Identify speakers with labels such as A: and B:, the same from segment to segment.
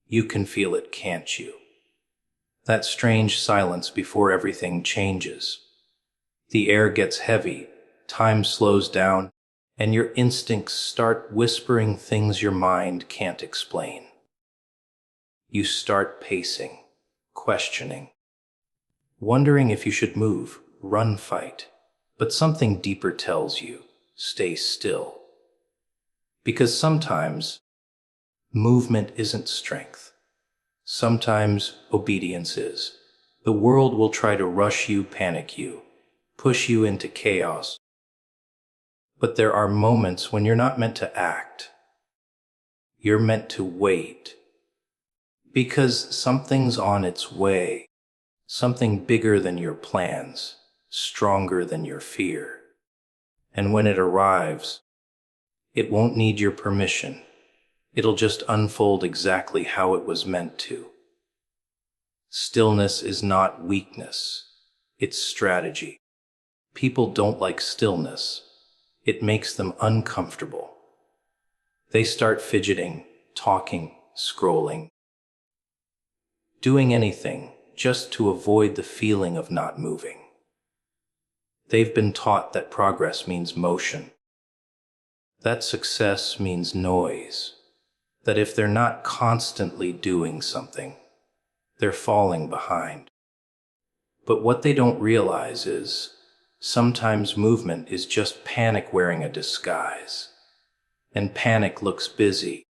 A: You can feel it, can't you? That strange silence before everything changes. The air gets heavy, time slows down, and your instincts start whispering things your mind can't explain. You start pacing, questioning, wondering if you should move, run, fight. But something deeper tells you, stay still. Because sometimes, movement isn't strength. Sometimes obedience is. The world will try to rush you, panic you, push you into chaos. But there are moments when you're not meant to act. You're meant to wait. Because something's on its way. Something bigger than your plans, stronger than your fear. And when it arrives, it won't need your permission. It'll just unfold exactly how it was meant to. Stillness is not weakness. It's strategy. People don't like stillness. It makes them uncomfortable. They start fidgeting, talking, scrolling, doing anything just to avoid the feeling of not moving. They've been taught that progress means motion, that success means noise, that if they're not constantly doing something, they're falling behind. But what they don't realize is, sometimes movement is just panic wearing a disguise. And panic looks busy,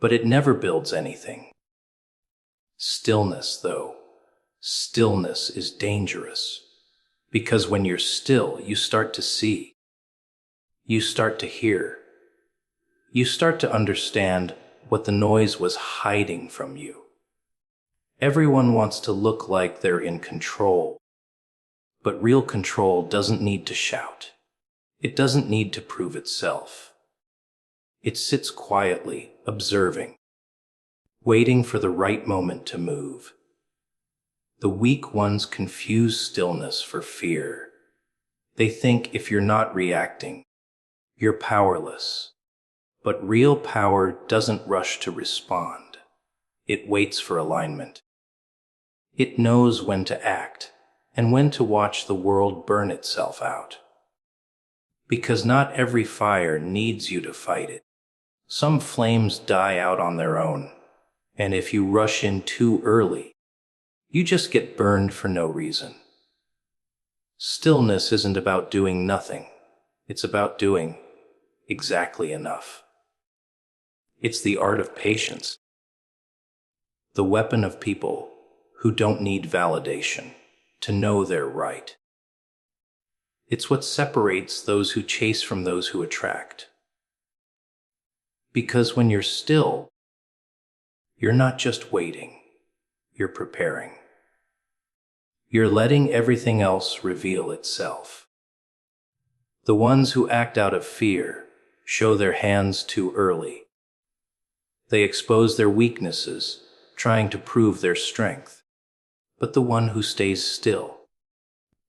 A: but it never builds anything. Stillness, though, stillness is dangerous. Because when you're still, you start to see. You start to hear. You start to understand what the noise was hiding from you. Everyone wants to look like they're in control. But real control doesn't need to shout. It doesn't need to prove itself. It sits quietly, observing, waiting for the right moment to move. The weak ones confuse stillness for fear. They think if you're not reacting, you're powerless. But real power doesn't rush to respond. It waits for alignment. It knows when to act and when to watch the world burn itself out. Because not every fire needs you to fight it. Some flames die out on their own, and if you rush in too early, you just get burned for no reason. Stillness isn't about doing nothing. It's about doing exactly enough. It's the art of patience, the weapon of people who don't need validation to know they're right. It's what separates those who chase from those who attract. Because when you're still, you're not just waiting, you're preparing. You're letting everything else reveal itself. The ones who act out of fear show their hands too early. They expose their weaknesses, trying to prove their strength. But the one who stays still,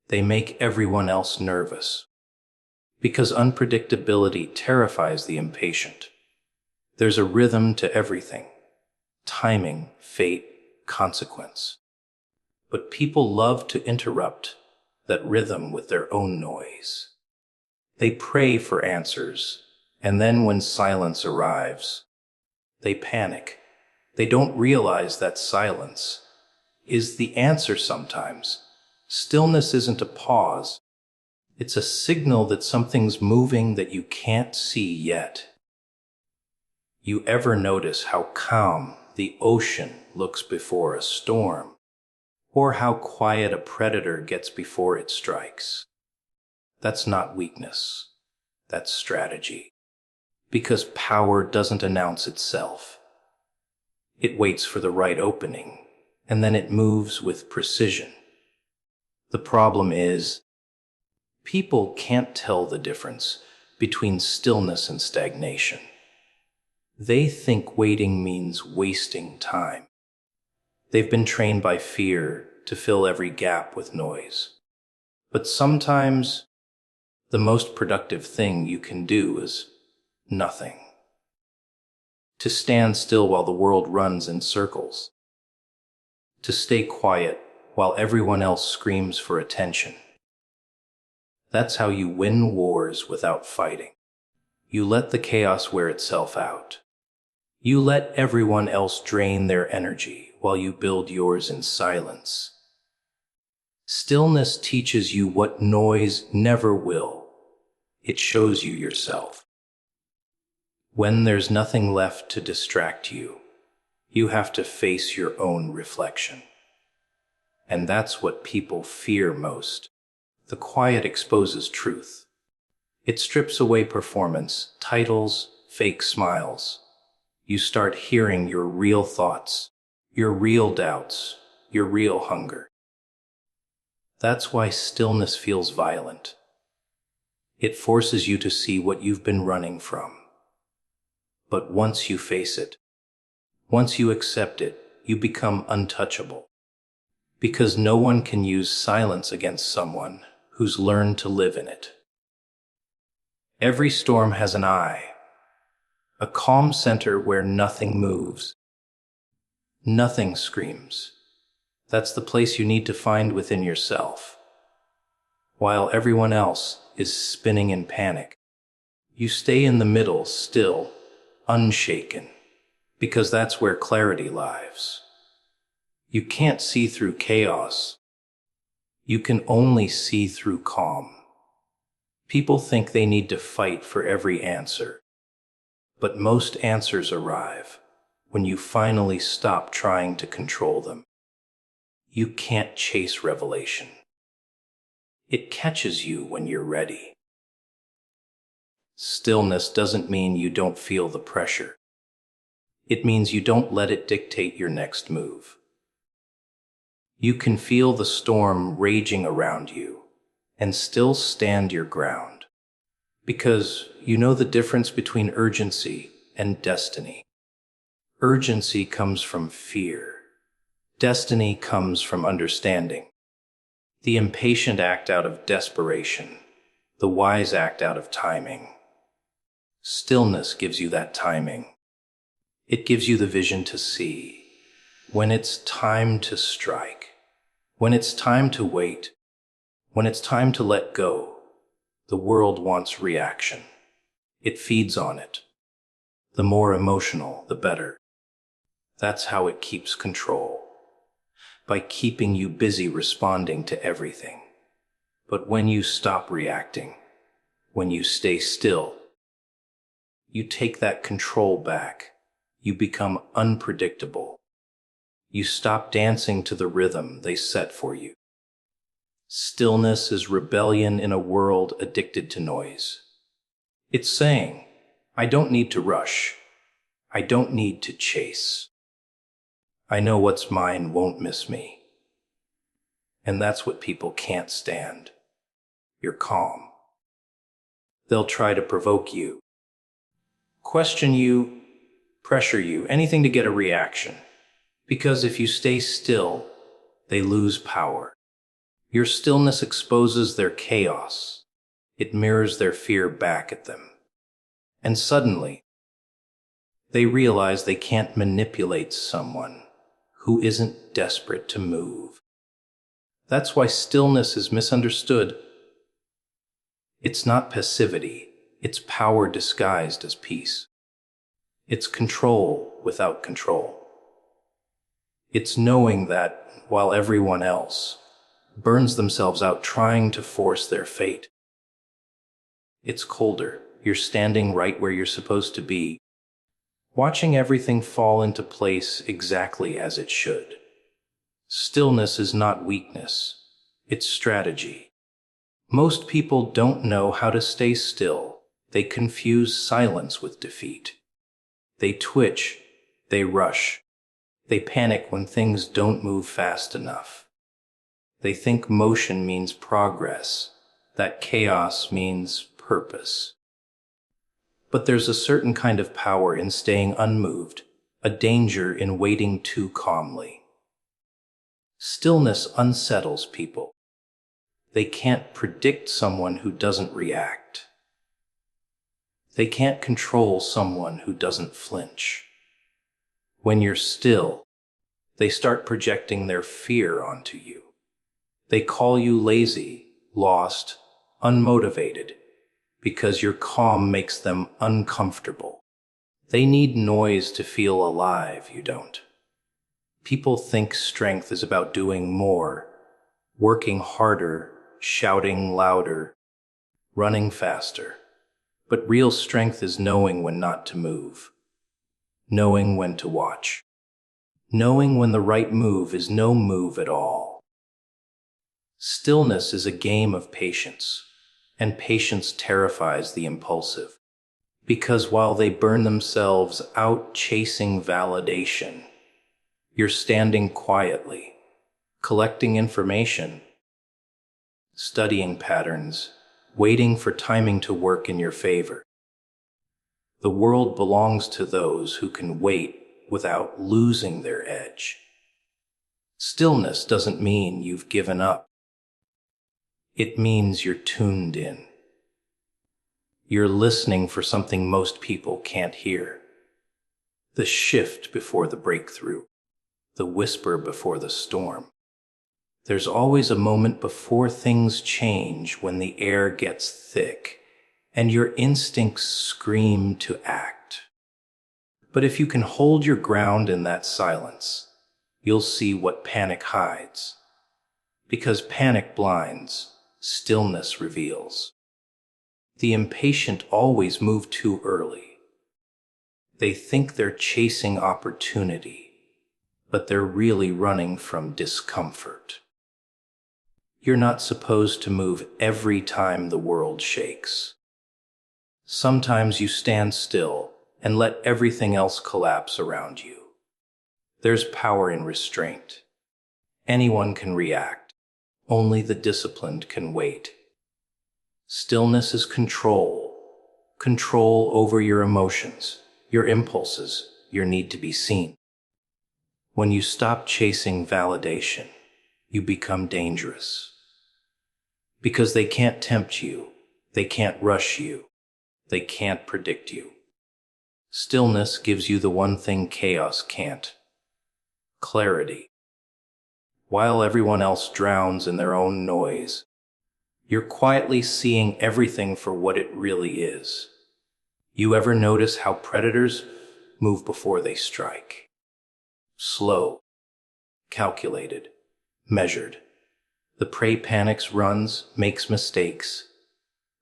A: they make everyone else nervous. Because unpredictability terrifies the impatient. There's a rhythm to everything. Timing, fate, consequence. But people love to interrupt that rhythm with their own noise. They pray for answers, and then when silence arrives, they panic. They don't realize that silence is the answer sometimes. Stillness isn't a pause. It's a signal that something's moving that you can't see yet. You ever notice how calm the ocean looks before a storm? Or how quiet a predator gets before it strikes? That's not weakness. That's strategy. Because power doesn't announce itself. It waits for the right opening, and then it moves with precision. The problem is, people can't tell the difference between stillness and stagnation. They think waiting means wasting time. They've been trained by fear to fill every gap with noise. But sometimes, the most productive thing you can do is nothing. to stand still while the world runs in circles, to stay quiet while everyone else screams for attention. That's how you win wars without fighting. You let the chaos wear itself out. You let everyone else drain their energy while you build yours in silence. Stillness teaches you what noise never will. It shows you yourself. When there's nothing left to distract you, you have to face your own reflection. And that's what people fear most. The quiet exposes truth. It strips away performance, titles, fake smiles. You start hearing your real thoughts, your real doubts, your real hunger. That's why stillness feels violent. It forces you to see what you've been running from. But once you face it, once you accept it, you become untouchable. Because no one can use silence against someone who's learned to live in it. Every storm has an eye, a calm center where nothing moves. Nothing screams. That's the place you need to find within yourself. While everyone else is spinning in panic, you stay in the middle, still, unshaken, because that's where clarity lies. You can't see through chaos. You can only see through calm. People think they need to fight for every answer. But most answers arrive when you finally stop trying to control them. You can't chase revelation. It catches you when you're ready. Stillness doesn't mean you don't feel the pressure. It means you don't let it dictate your next move. You can feel the storm raging around you and still stand your ground, because you know the difference between urgency and destiny. Urgency comes from fear. Destiny comes from understanding. The impatient act out of desperation. The wise act out of timing. Stillness gives you that timing. It gives you the vision to see when it's time to strike, when it's time to wait, when it's time to let go. The world wants reaction. It feeds on it. The more emotional, the better. That's how it keeps control, by keeping you busy responding to everything. But when you stop reacting, when you stay still, you take that control back. You become unpredictable. You stop dancing to the rhythm they set for you. Stillness is rebellion in a world addicted to noise. It's saying, I don't need to rush. I don't need to chase. I know what's mine won't miss me. And that's what people can't stand. You're calm. They'll try to provoke you, question you, pressure you, anything to get a reaction. Because if you stay still, they lose power. Your stillness exposes their chaos. It mirrors their fear back at them. And suddenly, they realize they can't manipulate someone who isn't desperate to move. That's why stillness is misunderstood. It's not passivity. It's power disguised as peace. It's control without control. It's knowing that while everyone else burns themselves out trying to force their fate, it's colder. You're standing right where you're supposed to be, watching everything fall into place exactly as it should. Stillness is not weakness. It's strategy. Most people don't know how to stay still. They confuse silence with defeat. They twitch. They rush. They panic when things don't move fast enough. They think motion means progress, that chaos means purpose. But there's a certain kind of power in staying unmoved, a danger in waiting too calmly. Stillness unsettles people. They can't predict someone who doesn't react. They can't control someone who doesn't flinch. When you're still, they start projecting their fear onto you. They call you lazy, lost, unmotivated, because your calm makes them uncomfortable. They need noise to feel alive, you don't. People think strength is about doing more, working harder, shouting louder, running faster. But real strength is knowing when not to move, knowing when to watch, knowing when the right move is no move at all. Stillness is a game of patience, and patience terrifies the impulsive. Because while they burn themselves out chasing validation, you're standing quietly, collecting information, studying patterns, waiting for timing to work in your favor. The world belongs to those who can wait without losing their edge. Stillness doesn't mean you've given up. It means you're tuned in. You're listening for something most people can't hear. The shift before the breakthrough, the whisper before the storm. There's always a moment before things change, when the air gets thick and your instincts scream to act. But if you can hold your ground in that silence, you'll see what panic hides. Because panic blinds, stillness reveals. The impatient always move too early. They think they're chasing opportunity, but they're really running from discomfort. You're not supposed to move every time the world shakes. Sometimes you stand still and let everything else collapse around you. There's power in restraint. Anyone can react. Only the disciplined can wait. Stillness is control. Control over your emotions, your impulses, your need to be seen. When you stop chasing validation, you become dangerous. Because they can't tempt you, they can't rush you, they can't predict you. Stillness gives you the one thing chaos can't: clarity. While everyone else drowns in their own noise, you're quietly seeing everything for what it really is. You ever notice how predators move before they strike? Slow, calculated, measured. The prey panics, runs, makes mistakes.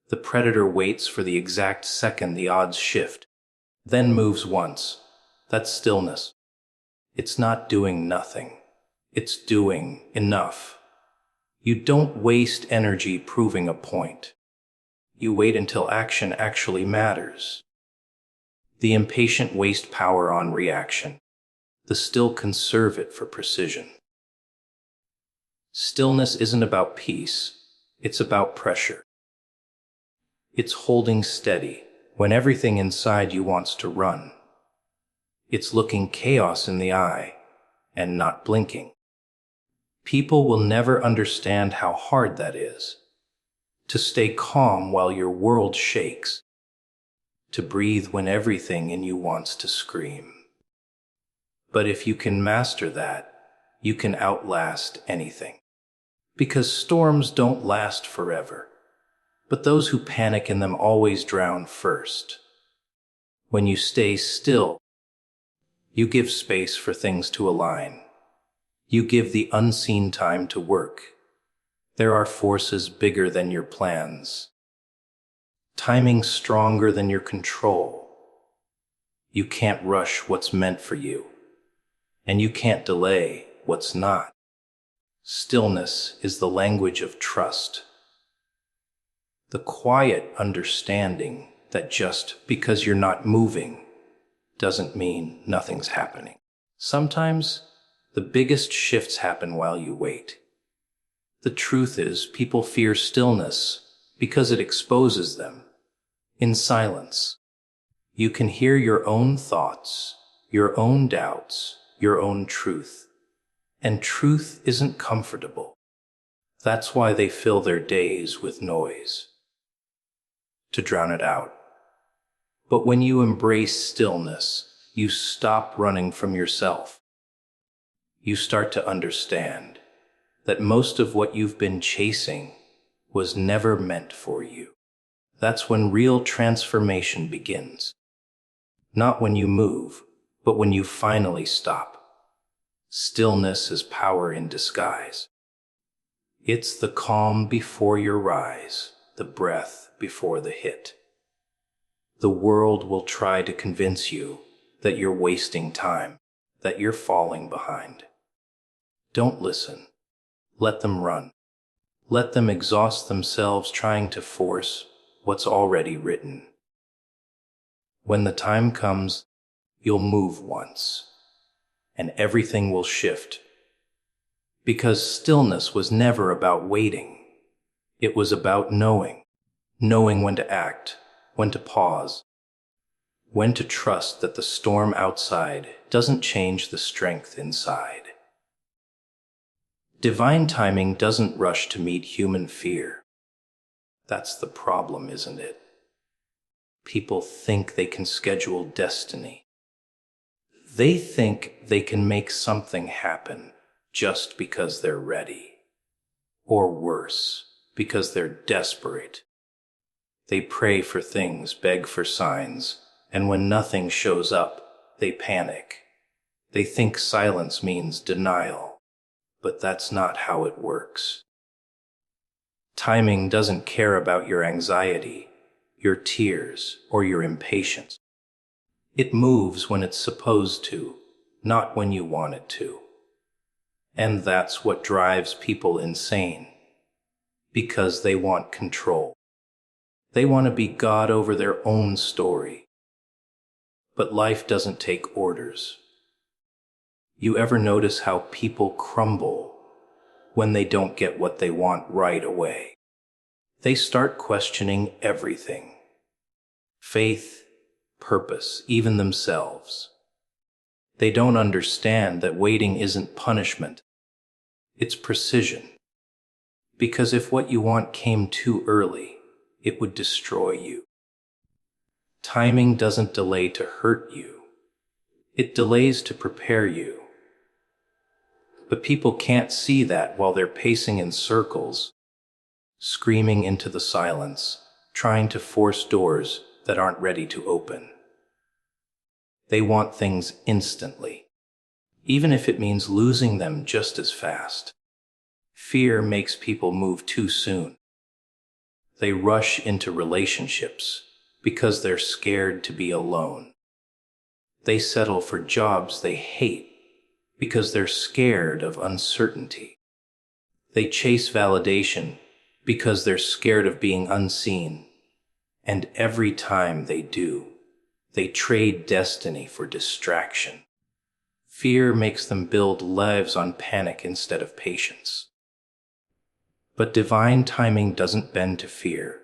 A: The predator waits for the exact second the odds shift, then moves once. That's stillness. It's not doing nothing. It's doing enough. You don't waste energy proving a point. You wait until action actually matters. The impatient waste power on reaction. The still conserve it for precision. Stillness isn't about peace. It's about pressure. It's holding steady when everything inside you wants to run. It's looking chaos in the eye and not blinking. People will never understand how hard that is. To stay calm while your world shakes. To breathe when everything in you wants to scream. But if you can master that, you can outlast anything. Because storms don't last forever. But those who panic in them always drown first. When you stay still, you give space for things to align. You give the unseen time to work. There are forces bigger than your plans. Timing stronger than your control. You can't rush what's meant for you. And you can't delay what's not. Stillness is the language of trust. The quiet understanding that just because you're not moving doesn't mean nothing's happening. Sometimes the biggest shifts happen while you wait. The truth is, people fear stillness because it exposes them. In silence, you can hear your own thoughts, your own doubts, your own truth. And truth isn't comfortable. That's why they fill their days with noise, to drown it out. But when you embrace stillness, you stop running from yourself. You start to understand that most of what you've been chasing was never meant for you. That's when real transformation begins. Not when you move, but when you finally stop. Stillness is power in disguise. It's the calm before your rise, the breath before the hit. The world will try to convince you that you're wasting time, that you're falling behind. Don't listen. Let them run. Let them exhaust themselves trying to force what's already written. When the time comes, you'll move once, and everything will shift. Because stillness was never about waiting. It was about knowing when to act, when to pause, when to trust that the storm outside doesn't change the strength inside. Divine timing doesn't rush to meet human fear. That's the problem, isn't it? People think they can schedule destiny. They think they can make something happen just because they're ready. Or worse, because they're desperate. They pray for things, beg for signs, and when nothing shows up, they panic. They think silence means denial, but that's not how it works. Timing doesn't care about your anxiety, your tears, or your impatience. It moves when it's supposed to, not when you want it to. And that's what drives people insane, because they want control. They want to be God over their own story. But life doesn't take orders. You ever notice how people crumble when they don't get what they want right away? They start questioning everything. Faith, purpose, even themselves. They don't understand that waiting isn't punishment. It's precision. Because if what you want came too early, it would destroy you. Timing doesn't delay to hurt you. It delays to prepare you. But people can't see that while they're pacing in circles, screaming into the silence, trying to force doors that aren't ready to open. They want things instantly, even if it means losing them just as fast. Fear makes people move too soon. They rush into relationships because they're scared to be alone. They settle for jobs they hate because they're scared of uncertainty. They chase validation because they're scared of being unseen. And every time they do, they trade destiny for distraction. Fear makes them build lives on panic instead of patience. But divine timing doesn't bend to fear.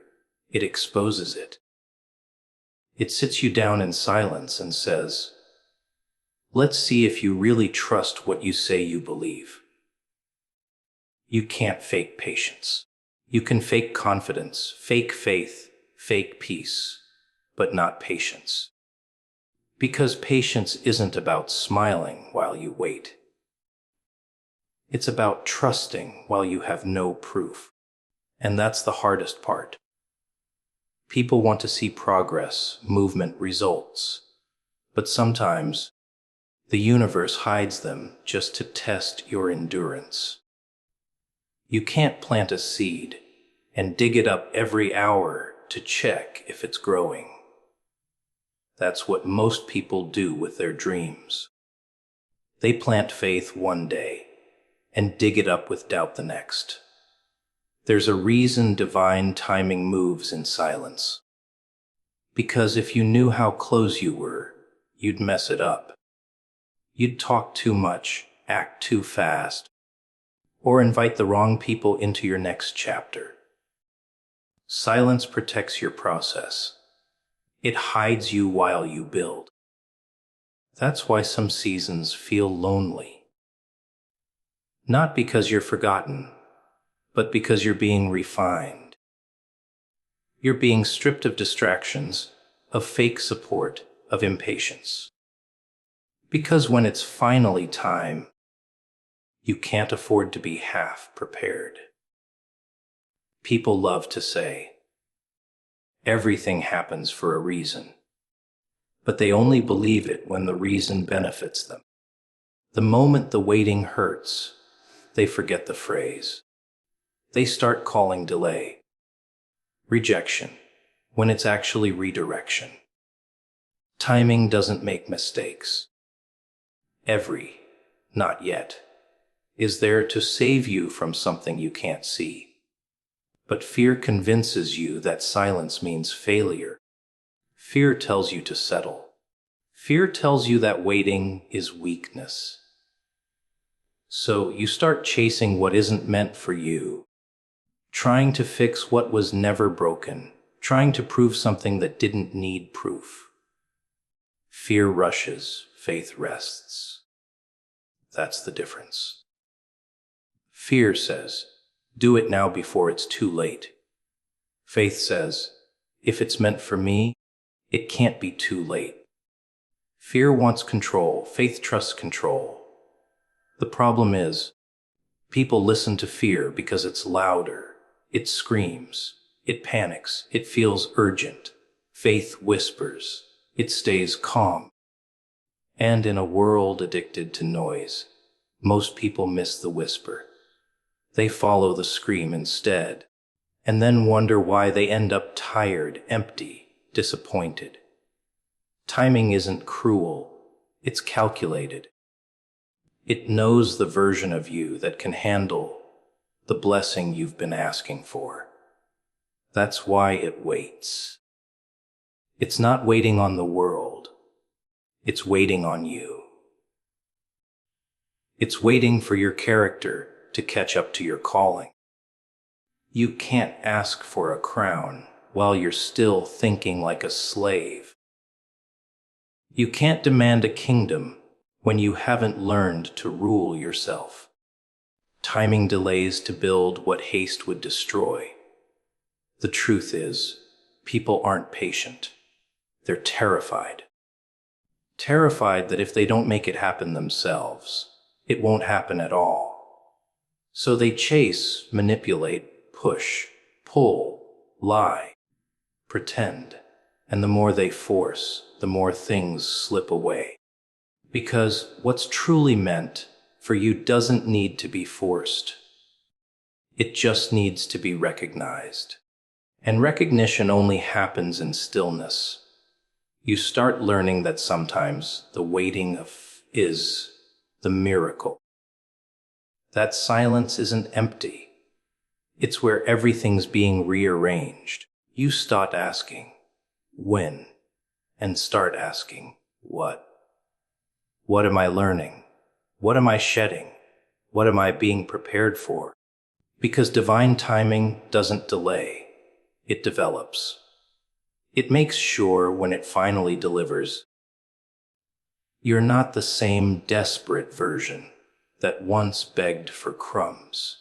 A: It exposes it. It sits you down in silence and says, "Let's see if you really trust what you say you believe." You can't fake patience. You can fake confidence, fake faith, fake peace, but not patience. Because patience isn't about smiling while you wait. It's about trusting while you have no proof. And that's the hardest part. People want to see progress, movement, results. But sometimes, the universe hides them just to test your endurance. You can't plant a seed and dig it up every hour to check if it's growing. That's what most people do with their dreams. They plant faith one day and dig it up with doubt the next. There's a reason divine timing moves in silence. Because if you knew how close you were, you'd mess it up. You'd talk too much, act too fast, or invite the wrong people into your next chapter. Silence protects your process. It hides you while you build. That's why some seasons feel lonely. Not because you're forgotten, but because you're being refined. You're being stripped of distractions, of fake support, of impatience. Because when it's finally time, you can't afford to be half prepared. People love to say, everything happens for a reason, but they only believe it when the reason benefits them. The moment the waiting hurts, they forget the phrase. They start calling delay rejection, when it's actually redirection. Timing doesn't make mistakes. Every not yet is there to save you from something you can't see. But fear convinces you that silence means failure. Fear tells you to settle. Fear tells you that waiting is weakness. So you start chasing what isn't meant for you, trying to fix what was never broken, trying to prove something that didn't need proof. Fear rushes, faith rests. That's the difference. Fear says, do it now before it's too late. Faith says, if it's meant for me, it can't be too late. Fear wants control, faith trusts control. The problem is, people listen to fear because it's louder, it screams, it panics, it feels urgent. Faith whispers, it stays calm. And in a world addicted to noise, most people miss the whisper. They follow the scream instead, and then wonder why they end up tired, empty, disappointed. Timing isn't cruel, it's calculated. It knows the version of you that can handle the blessing you've been asking for. That's why it waits. It's not waiting on the world. It's waiting on you. It's waiting for your character to catch up to your calling. You can't ask for a crown while you're still thinking like a slave. You can't demand a kingdom when you haven't learned to rule yourself. Timing delays to build what haste would destroy. The truth is, people aren't patient. They're terrified. Terrified that if they don't make it happen themselves, it won't happen at all. So they chase, manipulate, push, pull, lie, pretend, and the more they force, the more things slip away. Because what's truly meant for you doesn't need to be forced. It just needs to be recognized. And recognition only happens in stillness. You start learning that sometimes the waiting is the miracle. That silence isn't empty. It's where everything's being rearranged. You stop asking, when, and start asking, what? What am I learning? What am I shedding? What am I being prepared for? Because divine timing doesn't delay, it develops. It makes sure when it finally delivers, you're not the same desperate version that once begged for crumbs.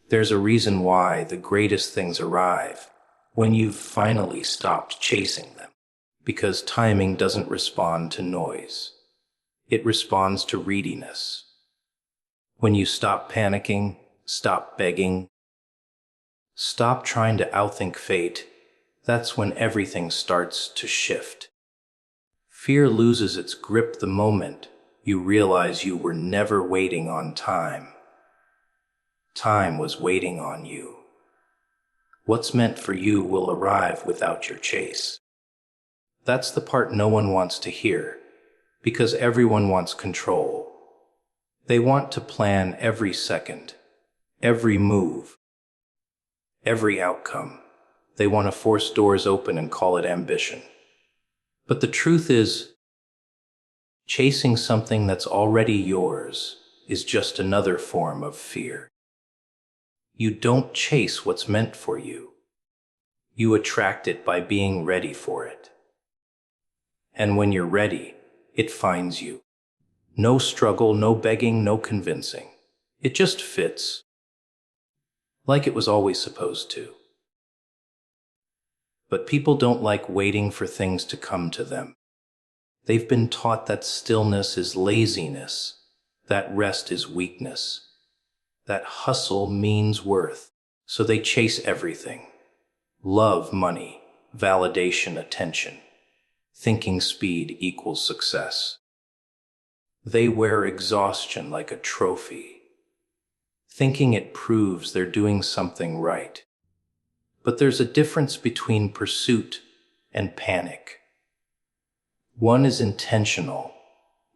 A: There's a reason why the greatest things arrive when you've finally stopped chasing them. Because timing doesn't respond to noise. It responds to readiness. When you stop panicking, stop begging, stop trying to outthink fate, that's when everything starts to shift. Fear loses its grip the moment you realize you were never waiting on time. Time was waiting on you. What's meant for you will arrive without your chase. That's the part no one wants to hear, because everyone wants control. They want to plan every second, every move, every outcome. They want to force doors open and call it ambition. But the truth is, chasing something that's already yours is just another form of fear. You don't chase what's meant for you. You attract it by being ready for it. And when you're ready, it finds you. No struggle, no begging, no convincing. It just fits, like it was always supposed to. But people don't like waiting for things to come to them. They've been taught that stillness is laziness, that rest is weakness, that hustle means worth. So they chase everything: love, money, validation, attention, thinking speed equals success. They wear exhaustion like a trophy, thinking it proves they're doing something right. But there's a difference between pursuit and panic. One is intentional,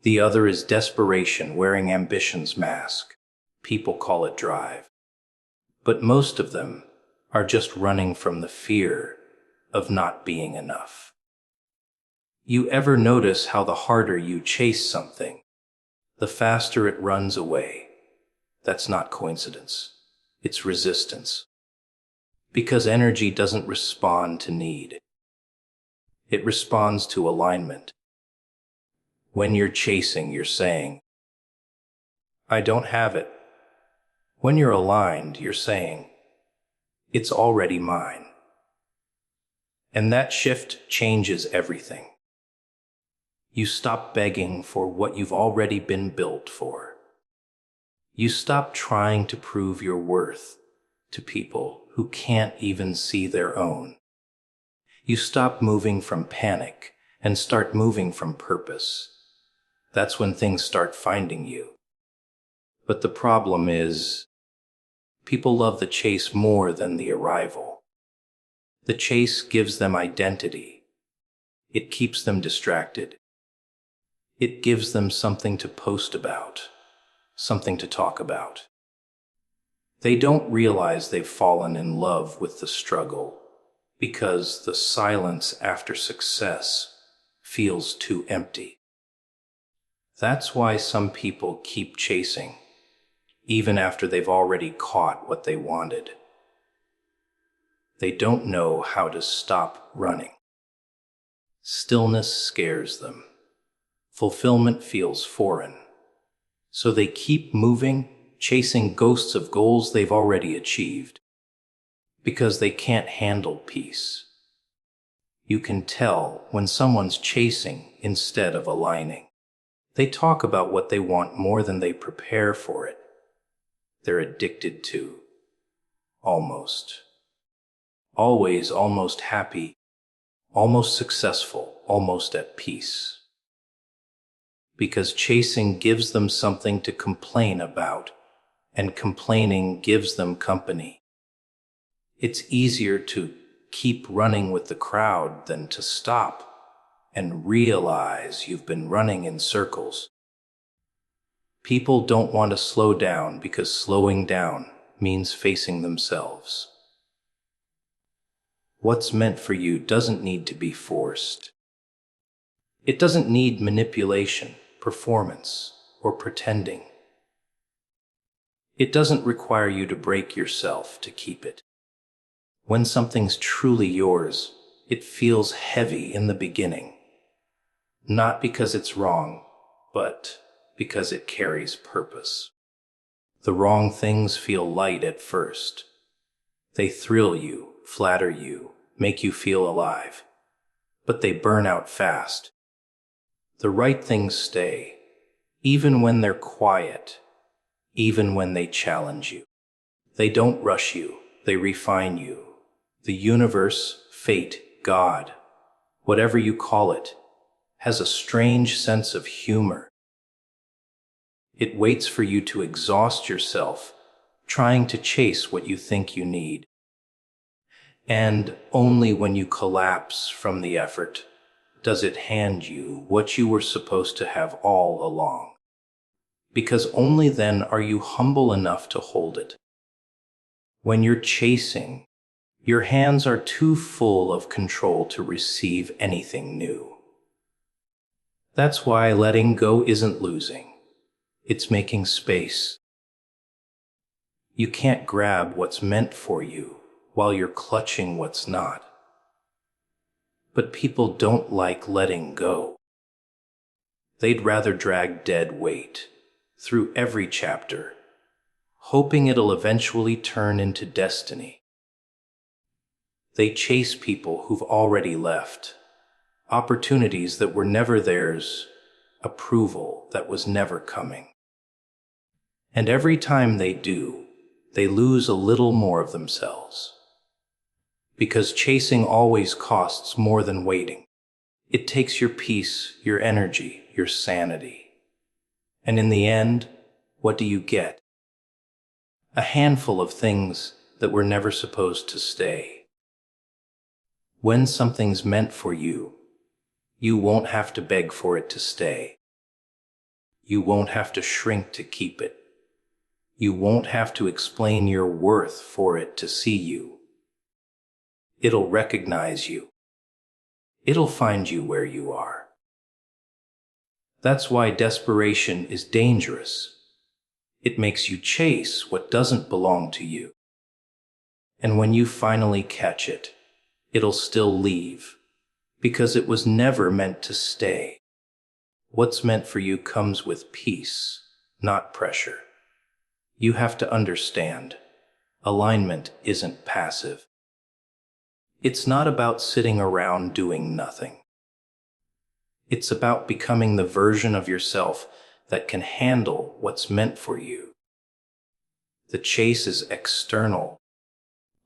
A: the other is desperation wearing ambition's mask. People call it drive. But most of them are just running from the fear of not being enough. You ever notice how the harder you chase something, the faster it runs away? That's not coincidence. It's resistance. Because energy doesn't respond to need. It responds to alignment. When you're chasing, you're saying, I don't have it. When you're aligned, you're saying, it's already mine. And that shift changes everything. You stop begging for what you've already been built for. You stop trying to prove your worth to people who can't even see their own. You stop moving from panic and start moving from purpose. That's when things start finding you. But the problem is, people love the chase more than the arrival. The chase gives them identity. It keeps them distracted. It gives them something to post about, something to talk about. They don't realize they've fallen in love with the struggle because the silence after success feels too empty. That's why some people keep chasing, even after they've already caught what they wanted. They don't know how to stop running. Stillness scares them. Fulfillment feels foreign. So they keep moving, chasing ghosts of goals they've already achieved. Because they can't handle peace. You can tell when someone's chasing instead of aligning. They talk about what they want more than they prepare for it. They're addicted to. Almost. Always almost happy, almost successful, almost at peace. Because chasing gives them something to complain about, and complaining gives them company. It's easier to keep running with the crowd than to stop and realize you've been running in circles. People don't want to slow down because slowing down means facing themselves. What's meant for you doesn't need to be forced. It doesn't need manipulation, performance, or pretending. It doesn't require you to break yourself to keep it. When something's truly yours, it feels heavy in the beginning. Not because it's wrong, but because it carries purpose. The wrong things feel light at first. They thrill you, flatter you, make you feel alive. But they burn out fast. The right things stay, even when they're quiet, even when they challenge you. They don't rush you, they refine you. The universe, fate, God, whatever you call it, has a strange sense of humor. It waits for you to exhaust yourself, trying to chase what you think you need. And only when you collapse from the effort does it hand you what you were supposed to have all along. Because only then are you humble enough to hold it. When you're chasing, your hands are too full of control to receive anything new. That's why letting go isn't losing. It's making space. You can't grab what's meant for you while you're clutching what's not. But people don't like letting go. They'd rather drag dead weight through every chapter, hoping it'll eventually turn into destiny. They chase people who've already left, opportunities that were never theirs, approval that was never coming. And every time they do, they lose a little more of themselves. Because chasing always costs more than waiting. It takes your peace, your energy, your sanity. And in the end, what do you get? A handful of things that were never supposed to stay. When something's meant for you, you won't have to beg for it to stay. You won't have to shrink to keep it. You won't have to explain your worth for it to see you. It'll recognize you. It'll find you where you are. That's why desperation is dangerous. It makes you chase what doesn't belong to you. And when you finally catch it, it'll still leave, because it was never meant to stay. What's meant for you comes with peace, not pressure. You have to understand, alignment isn't passive. It's not about sitting around doing nothing. It's about becoming the version of yourself that can handle what's meant for you. The chase is external.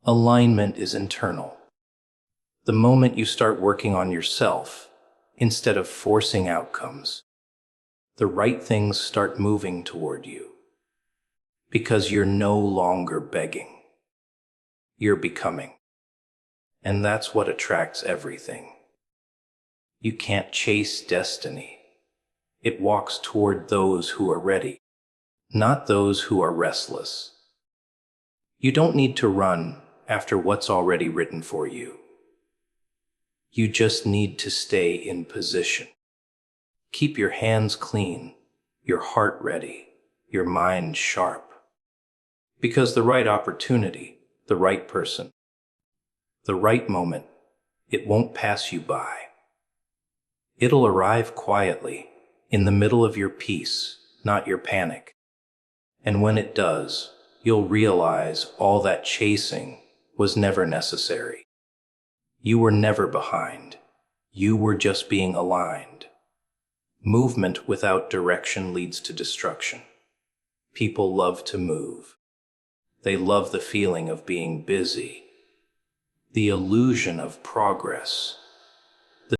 A: Alignment is internal. The moment you start working on yourself, instead of forcing outcomes, the right things start moving toward you. Because you're no longer begging. You're becoming. And that's what attracts everything. You can't chase destiny. It walks toward those who are ready, not those who are restless. You don't need to run after what's already written for you. You just need to stay in position. Keep your hands clean, your heart ready, your mind sharp. Because the right opportunity, the right person, the right moment, it won't pass you by. It'll arrive quietly, in the middle of your peace, not your panic. And when it does, you'll realize all that chasing was never necessary. You were never behind. You were just being aligned. Movement without direction leads to destruction. People love to move. They love the feeling of being busy, the illusion of progress,